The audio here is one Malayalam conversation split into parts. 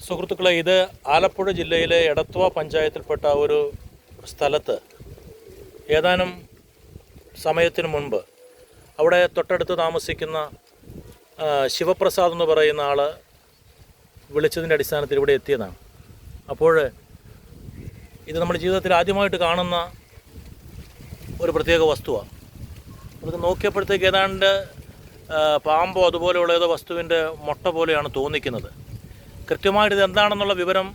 സുഹൃത്തുക്കളെ, ഇത് ആലപ്പുഴ ജില്ലയിലെ എടത്വ പഞ്ചായത്തിൽപ്പെട്ട ഒരു സ്ഥലത്ത് ഏതാനും സമയത്തിന് മുൻപ് അവിടെ തൊട്ടടുത്ത് താമസിക്കുന്ന ശിവപ്രസാദ് എന്ന് പറയുന്ന ആൾ വിളിച്ചതിൻ്റെ അടിസ്ഥാനത്തിൽ ഇവിടെ എത്തിയതാണ്. അപ്പോൾ ഇത് നമ്മുടെ ജീവിതത്തിൽ ആദ്യമായിട്ട് കാണുന്ന ഒരു പ്രത്യേക വസ്തുവാണ്. നമുക്ക് നോക്കിയപ്പോഴത്തേക്ക് ഏതാണ്ട് പാമ്പോ അതുപോലെയുള്ള ഏതോ വസ്തുവിൻ്റെ മുട്ട പോലെയാണ് തോന്നിക്കുന്നത്. കൃത്യമായിട്ട് ഇത് എന്താണെന്നുള്ള വിവരം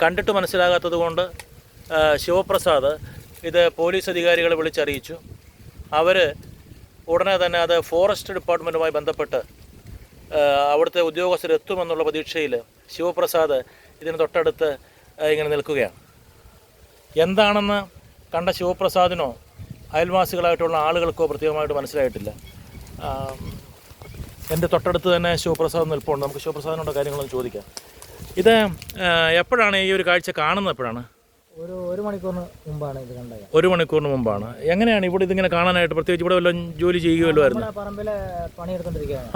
കണ്ടിട്ട് മനസ്സിലാകാത്തത് കൊണ്ട് ശിവപ്രസാദ് ഇത് പോലീസ് അധികാരികളെ വിളിച്ചറിയിച്ചു. അവർ ഉടനെ തന്നെ അത് ഫോറസ്റ്റ് ഡിപ്പാർട്ട്മെൻറ്റുമായി ബന്ധപ്പെട്ട് അവിടുത്തെ ഉദ്യോഗസ്ഥരെത്തുമെന്നുള്ള പ്രതീക്ഷയിൽ ശിവപ്രസാദ് ഇതിന് തൊട്ടടുത്ത് ഇങ്ങനെ നിൽക്കുകയാണ്. എന്താണെന്ന് കണ്ട ശിവപ്രസാദിനോ അയൽവാസികളായിട്ടുള്ള ആളുകൾക്കോ പ്രത്യേകമായിട്ട് മനസ്സിലായിട്ടില്ല. എൻ്റെ തൊട്ടടുത്ത് തന്നെ ശിവപ്രസാദ് നിൽപ്പുണ്ട്. നമുക്ക് ശിവപ്രസാദിനോട് കാര്യങ്ങളൊന്നും ചോദിക്കാം. ഇത് എപ്പോഴാണ് ഈ ഒരു കാഴ്ച കാണുന്നത്? എപ്പോഴാണ്? ഒരു മണിക്കൂറിന് മുമ്പാണ് ഇത് കണ്ടത്. ഒരു മണിക്കൂറിന് മുമ്പാണ്. എങ്ങനെയാണ് ഇവിടെ ഇതിങ്ങനെ കാണാനായിട്ട്? പ്രത്യേകിച്ച് ഇവിടെ വല്ലതും ജോലി ചെയ്യുകയല്ലോ ആയിരുന്നു? പറമ്പിലെ പണിയെടുത്തോണ്ടിരിക്കുകയാണ്,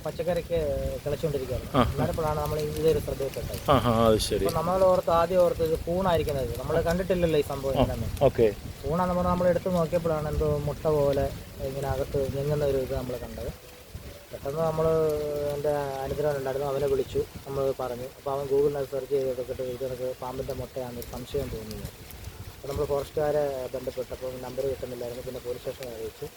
പച്ചക്കറിക്ക് കിളച്ചുകൊണ്ടിരിക്കുകയാണ്. അപ്പോഴാണ് നമ്മൾ ഇതൊരു ശ്രദ്ധയിൽപ്പെട്ടത്. അത് ശരി. നമ്മൾ ആദ്യം ഓർത്ത് ഇത് പൂണായിരിക്കുന്നത്. നമ്മൾ കണ്ടിട്ടില്ലല്ലോ ഈ സംഭവം. ഓക്കെ. പൂണാന്ന് പറഞ്ഞാൽ നമ്മൾ എടുത്ത് നോക്കിയപ്പോഴാണ് എന്തോ മുട്ട പോലെ ഇങ്ങനെ അകത്ത് ഞെങ്ങുന്ന ഒരു ഇത് നമ്മൾ കണ്ടത്. പെട്ടെന്ന് നമ്മൾ എൻ്റെ അനുഗ്രഹമുണ്ടായിരുന്നു, അവനെ വിളിച്ചു, നമ്മൾ പറഞ്ഞു. അപ്പോൾ അവൻ ഗൂഗിളിനകത്ത് സെർച്ച് ചെയ്തെടുത്തിട്ട് ഇതൊക്കെ പാമ്പിൻ്റെ മുട്ടയാണെന്ന് സംശയം തോന്നുന്നു. അപ്പോൾ നമ്മൾ ഫോറസ്റ്റുകാരെ ബന്ധപ്പെട്ടപ്പോൾ നമ്പർ കിട്ടുന്നില്ലായിരുന്നു. പിന്നെ പോലീസ് സ്റ്റേഷനെ അറിയിച്ചു.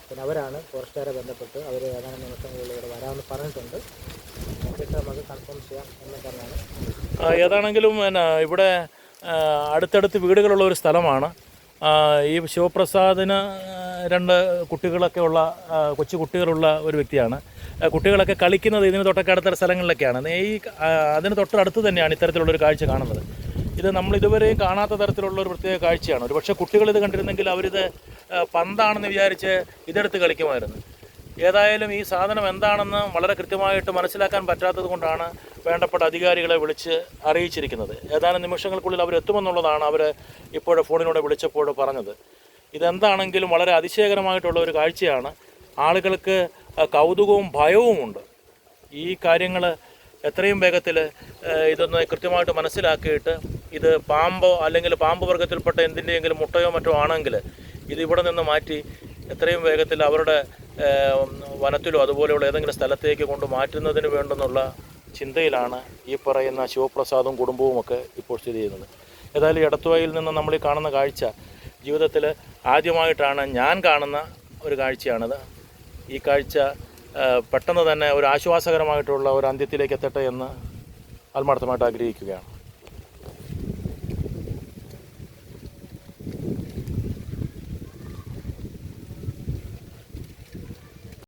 പിന്നെ അവരാണ് ഫോറസ്റ്റുകാരെ ബന്ധപ്പെട്ട് അവർ ഏതാനും നിമിഷങ്ങളിൽ ഇവിടെ വരാമെന്ന് പറഞ്ഞിട്ടുണ്ട്. എന്നിട്ട് നമുക്ക് കൺഫേം ചെയ്യാം എന്ന് പറഞ്ഞാണ്. ഏതാണെങ്കിലും ഇവിടെ അടുത്തടുത്ത് വീടുകളുള്ള ഒരു സ്ഥലമാണ്. ഈ ശിവപ്രസാദിന് 2 കുട്ടികളൊക്കെ ഉള്ള കൊച്ചു കുട്ടികളുള്ള ഒരു വ്യക്തിയാണ്. കുട്ടികളൊക്കെ കളിക്കുന്നത് ഇതിന് തൊട്ടൊക്കെ അടുത്ത സ്ഥലങ്ങളിലൊക്കെയാണ്. അതിന് തൊട്ടടുത്ത് തന്നെയാണ് ഇത്തരത്തിലുള്ളൊരു കാഴ്ച കാണുന്നത്. ഇത് നമ്മൾ ഇതുവരെയും കാണാത്ത തരത്തിലുള്ളൊരു പ്രത്യേക കാഴ്ചയാണ്. ഒരു പക്ഷേ കുട്ടികളിത് കണ്ടിരുന്നെങ്കിൽ അവരിത് പന്താണെന്ന് വിചാരിച്ച് ഇതെടുത്ത് കളിക്കുമായിരുന്നു. ഏതായാലും ഈ സാധനം എന്താണെന്ന് വളരെ കൃത്യമായിട്ട് മനസ്സിലാക്കാൻ പറ്റാത്തത് കൊണ്ടാണ് വേണ്ടപ്പെട്ട അധികാരികളെ വിളിച്ച് അറിയിച്ചിരിക്കുന്നത്. ഏതാനും നിമിഷങ്ങൾക്കുള്ളിൽ അവരെത്തുമെന്നുള്ളതാണ് അവർ ഇപ്പോൾ ഫോണിലൂടെ വിളിച്ചപ്പോൾ പറഞ്ഞത്. ഇതെന്താണെങ്കിലും വളരെ അതിശയകരമായിട്ടുള്ള ഒരു കാഴ്ചയാണ്. ആളുകൾക്ക് കൗതുകവും ഭയവുമുണ്ട്. ഈ കാര്യങ്ങൾ എത്രയും വേഗത്തിൽ ഇതൊന്ന് കൃത്യമായിട്ട് മനസ്സിലാക്കിയിട്ട് ഇത് പാമ്പോ അല്ലെങ്കിൽ പാമ്പ് വർഗ്ഗത്തിൽപ്പെട്ട എന്തിൻ്റെയെങ്കിലും മുട്ടയോ മറ്റോ ആണെങ്കിൽ ഇത് ഇവിടെ നിന്ന് മാറ്റി എത്രയും വേഗത്തിൽ അവരുടെ വനത്തിലോ അതുപോലെയുള്ള ഏതെങ്കിലും സ്ഥലത്തേക്ക് കൊണ്ട് മാറ്റുന്നതിന് വേണ്ടെന്നുള്ള ചിന്തയിലാണ് ഈ പറയുന്ന ശിവപ്രസാദും കുടുംബവുമൊക്കെ ഇപ്പോൾ സ്ഥിതി ചെയ്യുന്നത്. ഏതായാലും എടത്വയിൽ നിന്ന് നമ്മൾ ഈ കാണുന്ന കാഴ്ച ജീവിതത്തിൽ ആദ്യമായിട്ടാണ് ഞാൻ കാണുന്ന ഒരു കാഴ്ചയാണിത്. ഈ കാഴ്ച പെട്ടെന്ന് തന്നെ ഒരു ആശ്വാസകരമായിട്ടുള്ള ഒരു അന്ത്യത്തിലേക്ക് എത്തട്ടെ എന്ന് ആത്മാർത്ഥമായിട്ട് ആഗ്രഹിക്കുകയാണ്.